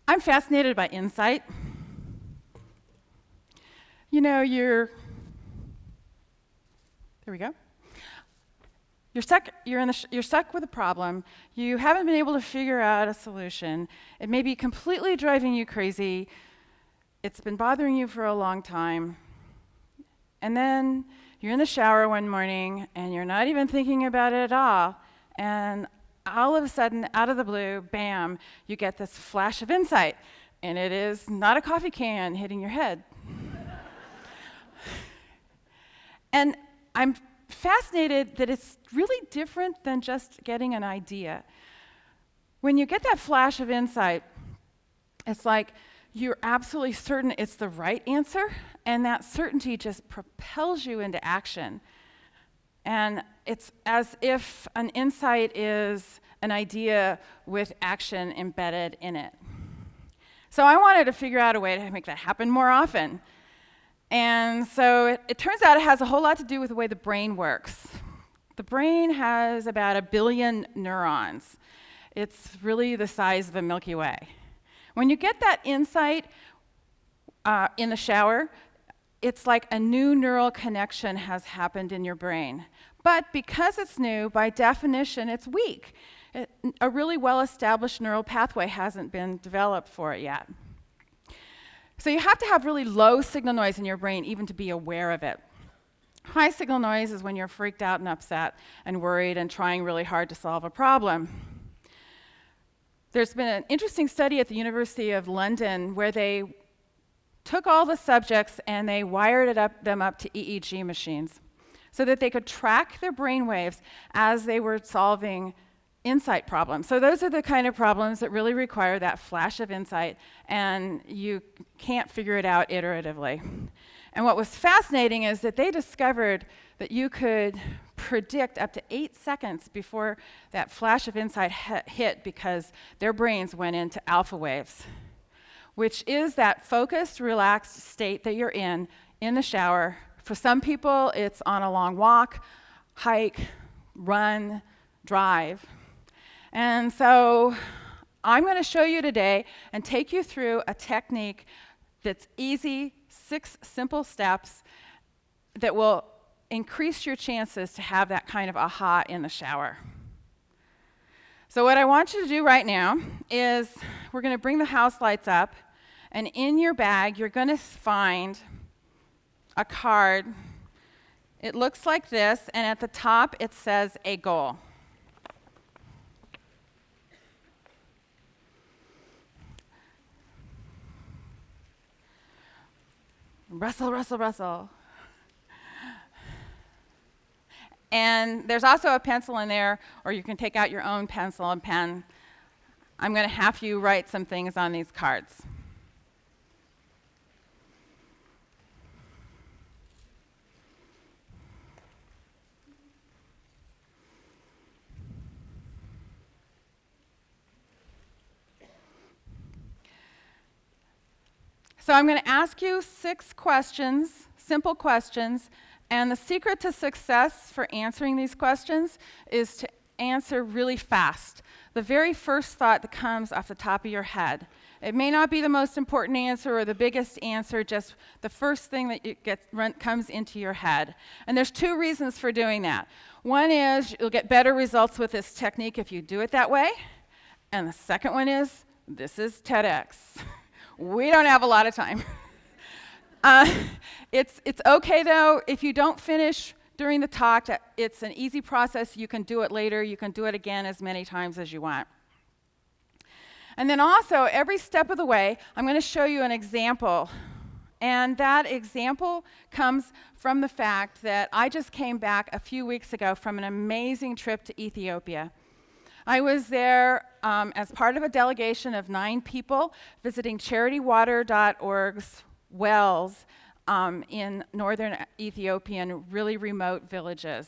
I'm fascinated by insight. You know, there we go. You're stuck with a problem. You haven't been able to figure out a solution. It may be completely driving you crazy. It's been bothering you for a long time. And then you're in the shower one morning and you're not even thinking about it at all. And all of a sudden, out of the blue, bam, you get this flash of insight. And it is not a coffee can hitting your head. And I'm fascinated that it's really different than just getting an idea. When you get that flash of insight, it's like you're absolutely certain it's the right answer, and that certainty just propels you into action. And it's as if an insight is an idea with action embedded in it. So I wanted to figure out a way to make that happen more often. And so it turns out it has a whole lot to do with the way the brain works. The brain has about 1 billion neurons. It's really the size of the Milky Way. When you get that insight in the shower, it's like a new neural connection has happened in your brain. But because it's new, by definition, it's weak. A really well-established neural pathway hasn't been developed for it yet. So you have to have really low signal noise in your brain even to be aware of it. High signal noise is when you're freaked out and upset and worried and trying really hard to solve a problem. There's been an interesting study at the University of London where they took all the subjects and they wired them up to EEG machines so that they could track their brain waves as they were solving insight problems. So those are the kind of problems that really require that flash of insight, and you can't figure it out iteratively. And what was fascinating is that they discovered that you could predict up to 8 seconds before that flash of insight hit because their brains went into alpha waves, which is that focused, relaxed state that you're in the shower. For some people, it's on a long walk, hike, run, drive. And so I'm going to show you today and take you through a technique that's easy, 6 simple steps that will increase your chances to have that kind of aha in the shower. So what I want you to do right now is we're going to bring the house lights up, and in your bag you're going to find a card. It looks like this, and at the top it says a goal. Rustle, rustle, rustle. And there's also a pencil in there, or you can take out your own pencil and pen. I'm going to have you write some things on these cards. So I'm going to ask you 6 questions, simple questions, and the secret to success for answering these questions is to answer really fast. The very first thought that comes off the top of your head. It may not be the most important answer or the biggest answer, just the first thing that comes into your head. And there's 2 reasons for doing that. One is you'll get better results with this technique if you do it that way. And the second one is, this is TEDx. We don't have a lot of time. It's okay, though, if you don't finish during the talk. It's an easy process. You can do it later. You can do it again as many times as you want. And then also, every step of the way, I'm going to show you an example. And that example comes from the fact that I just came back a few weeks ago from an amazing trip to Ethiopia. I was there as part of a delegation of 9 people visiting charitywater.org's wells in northern Ethiopia in really remote villages.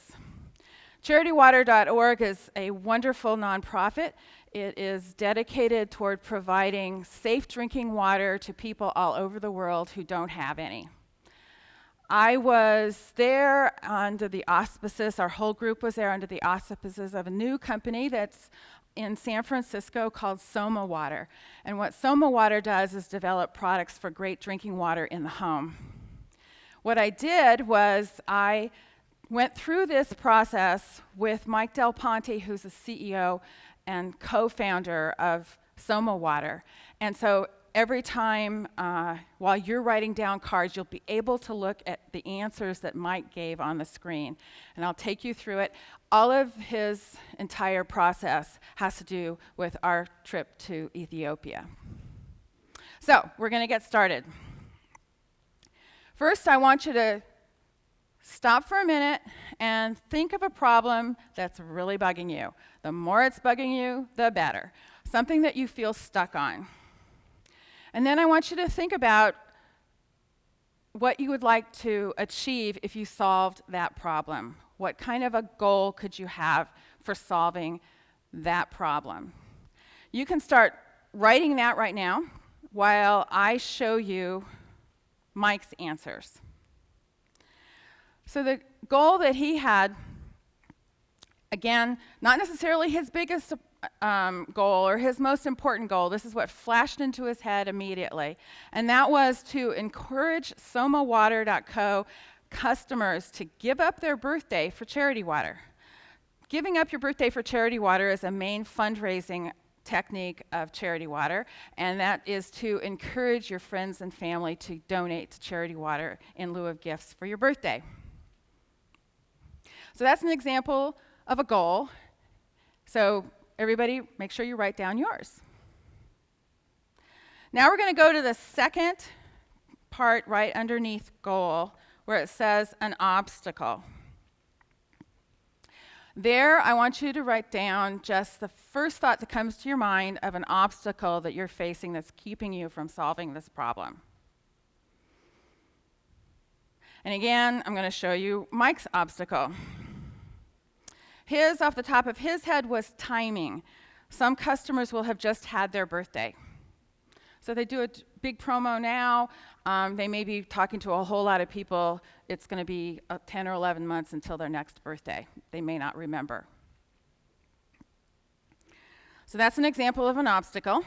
Charitywater.org is a wonderful nonprofit. It is dedicated toward providing safe drinking water to people all over the world who don't have any. I was there under the auspices, our whole group was there under the auspices of a new company that's in San Francisco called Soma Water. And what Soma Water does is develop products for great drinking water in the home. What I did was I went through this process with Mike Del Ponte, who's the CEO and co-founder of Soma Water. And so every time while you're writing down cards, you'll be able to look at the answers that Mike gave on the screen. And I'll take you through it. All of his entire process has to do with our trip to Ethiopia. So we're going to get started. First, I want you to stop for a minute and think of a problem that's really bugging you. The more it's bugging you, the better. Something that you feel stuck on. And then I want you to think about what you would like to achieve if you solved that problem. What kind of a goal could you have for solving that problem? You can start writing that right now while I show you Mike's answers. So the goal that he had, again, not necessarily his biggest goal or his most important goal. This is what flashed into his head immediately. And that was to encourage somawater.co customers to give up their birthday for charity water. Giving up your birthday for charity water is a main fundraising technique of charity water, and that is to encourage your friends and family to donate to charity water in lieu of gifts for your birthday. So that's an example of a goal. So everybody, make sure you write down yours. Now we're going to go to the second part right underneath goal, where it says an obstacle. There, I want you to write down just the first thought that comes to your mind of an obstacle that you're facing that's keeping you from solving this problem. And again, I'm going to show you Mike's obstacle. His, off the top of his head, was timing. Some customers will have just had their birthday. So they do a big promo now. They may be talking to a whole lot of people. It's going to be 10 or 11 months until their next birthday. They may not remember. So that's an example of an obstacle.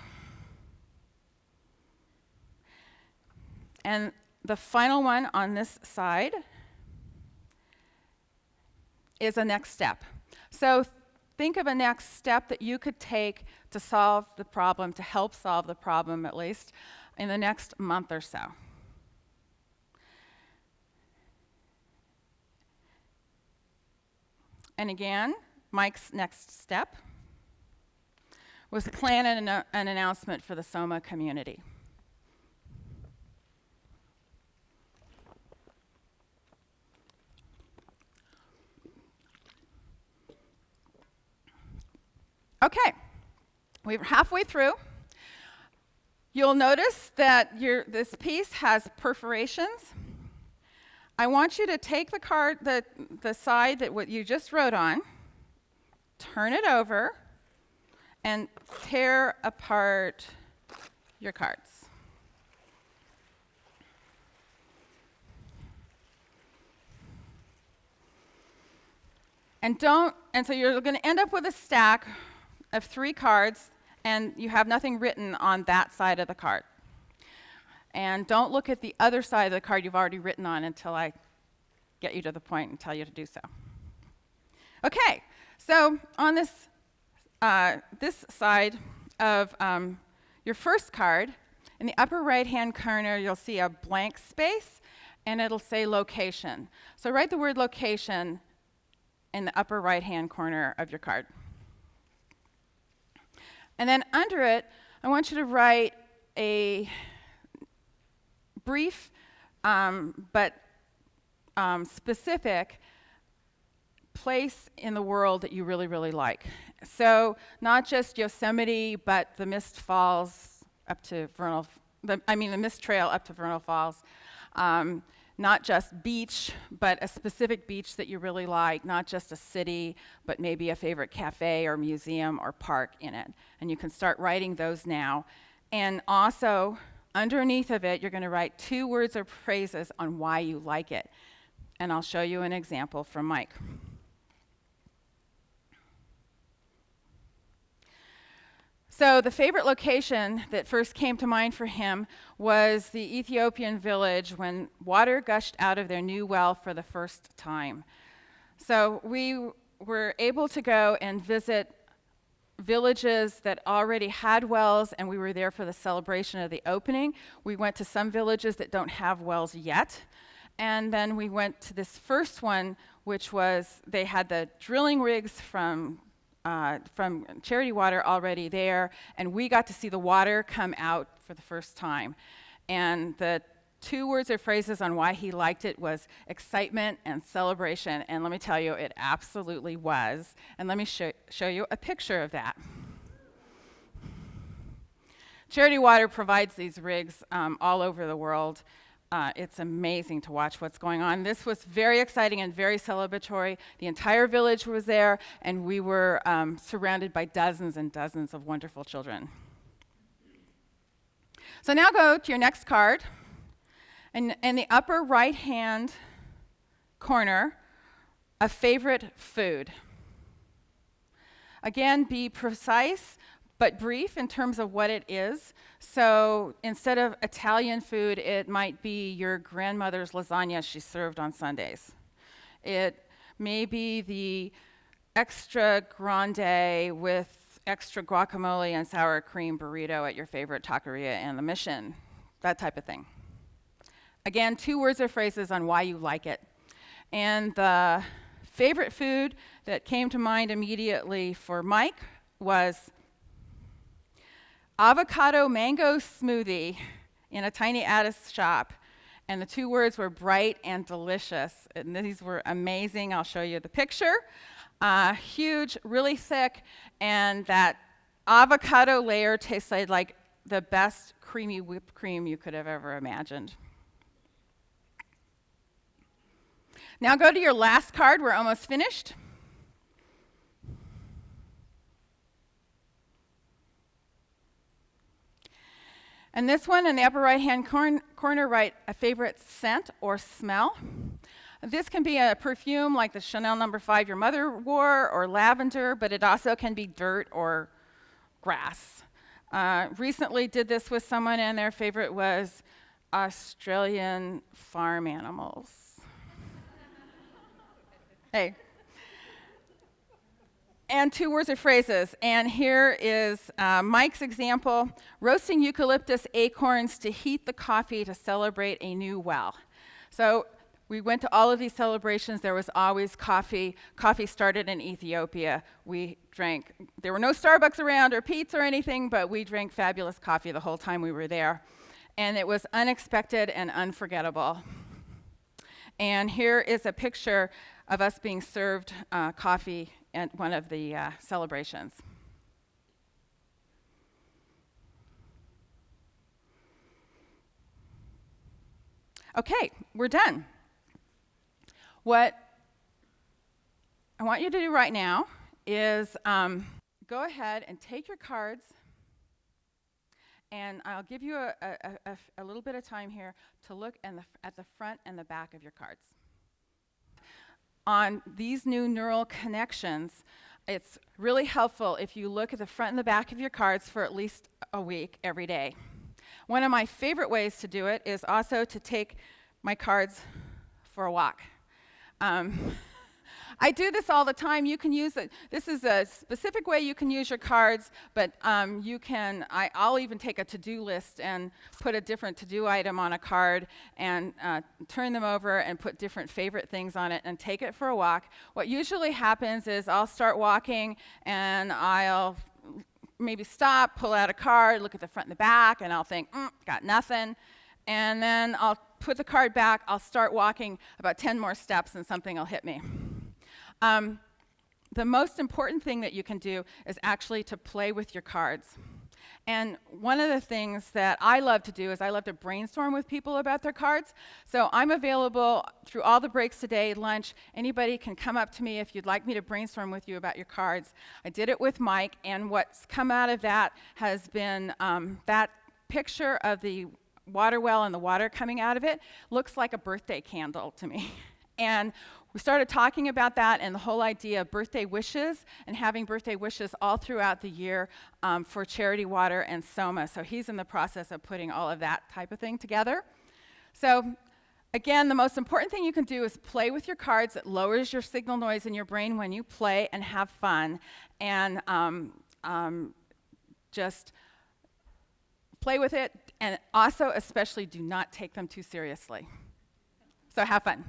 And the final one on this side is a next step. So think of a next step that you could take to solve the problem, to help solve the problem at least, in the next month or so. And again, Mike's next step was plan an announcement for the Soma community. Okay, we're halfway through. You'll notice that this piece has perforations. I want you to take the card, the side that what you just wrote on, turn it over, and tear apart your cards. And so you're going to end up with a stack of 3 cards, and you have nothing written on that side of the card. And don't look at the other side of the card you've already written on until I get you to the point and tell you to do so. Okay, so on this side of your first card, in the upper right-hand corner, you'll see a blank space, and it'll say location. So write the word location in the upper right-hand corner of your card. And then under it, I want you to write a brief but specific place in the world that you really, really like. So not just Yosemite, but the Mist Falls up to the Mist Trail up to Vernal Falls. Not just beach, but a specific beach that you really like, not just a city, but maybe a favorite cafe or museum or park in it. And you can start writing those now. And also, underneath of it, you're going to write 2 words or phrases on why you like it. And I'll show you an example from Mike. So the favorite location that first came to mind for him was the Ethiopian village when water gushed out of their new well for the first time. So we were able to go and visit villages that already had wells, and we were there for the celebration of the opening. We went to some villages that don't have wells yet, and then we went to this first one, which was, they had the drilling rigs from Charity Water already there, and we got to see the water come out for the first time. And the 2 words or phrases on why he liked it was excitement and celebration, and let me tell you, it absolutely was. And let me show you a picture of that. Charity Water provides these rigs all over the world. It's amazing to watch what's going on. This was very exciting and very celebratory. The entire village was there, and we were surrounded by dozens and dozens of wonderful children. So now go to your next card. And in the upper right-hand corner, a favorite food. Again, be precise but brief in terms of what it is. So instead of Italian food, it might be your grandmother's lasagna she served on Sundays. It may be the extra grande with extra guacamole and sour cream burrito at your favorite taqueria in the Mission, that type of thing. Again, 2 words or phrases on why you like it. And the favorite food that came to mind immediately for Mike was avocado mango smoothie in a tiny Addis shop. And the 2 words were bright and delicious. And these were amazing. I'll show you the picture. Huge, really thick, and that avocado layer tasted like the best creamy whipped cream you could have ever imagined. Now go to your last card. We're almost finished. And this one in the upper right-hand corner, write a favorite scent or smell. This can be a perfume like the Chanel No. 5 your mother wore, or lavender, but it also can be dirt or grass. Recently did this with someone, and their favorite was Australian farm animals. Hey. And 2 words or phrases. And here is Mike's example: roasting eucalyptus acorns to heat the coffee to celebrate a new well. So we went to all of these celebrations. There was always coffee. Coffee started in Ethiopia. We drank, there were no Starbucks around or Pete's or anything, but we drank fabulous coffee the whole time we were there. And it was unexpected and unforgettable. And here is a picture of us being served coffee at one of the celebrations. Okay, we're done. What I want you to do right now is go ahead and take your cards, and I'll give you a little bit of time here to look at the front and the back of your cards. On these new neural connections, it's really helpful if you look at the front and the back of your cards for at least a week every day. One of my favorite ways to do it is also to take my cards for a walk. I do this all the time. You can use it. This is a specific way you can use your cards, but I'll even take a to-do list and put a different to-do item on a card and turn them over and put different favorite things on it and take it for a walk. What usually happens is I'll start walking and I'll maybe stop, pull out a card, look at the front and the back, and I'll think, got nothing. And then I'll put the card back, I'll start walking about 10 more steps and something will hit me. The most important thing that you can do is actually to play with your cards. And one of the things that I love to do is I love to brainstorm with people about their cards. So I'm available through all the breaks today, lunch. Anybody can come up to me if you'd like me to brainstorm with you about your cards. I did it with Mike, and what's come out of that has been that picture of the water well and the water coming out of it looks like a birthday candle to me. And we started talking about that and the whole idea of birthday wishes and having birthday wishes all throughout the year for Charity Water and Soma. So he's in the process of putting all of that type of thing together. So again, the most important thing you can do is play with your cards. It lowers your signal noise in your brain when you play and have fun. And just play with it. And also, especially, do not take them too seriously. So have fun.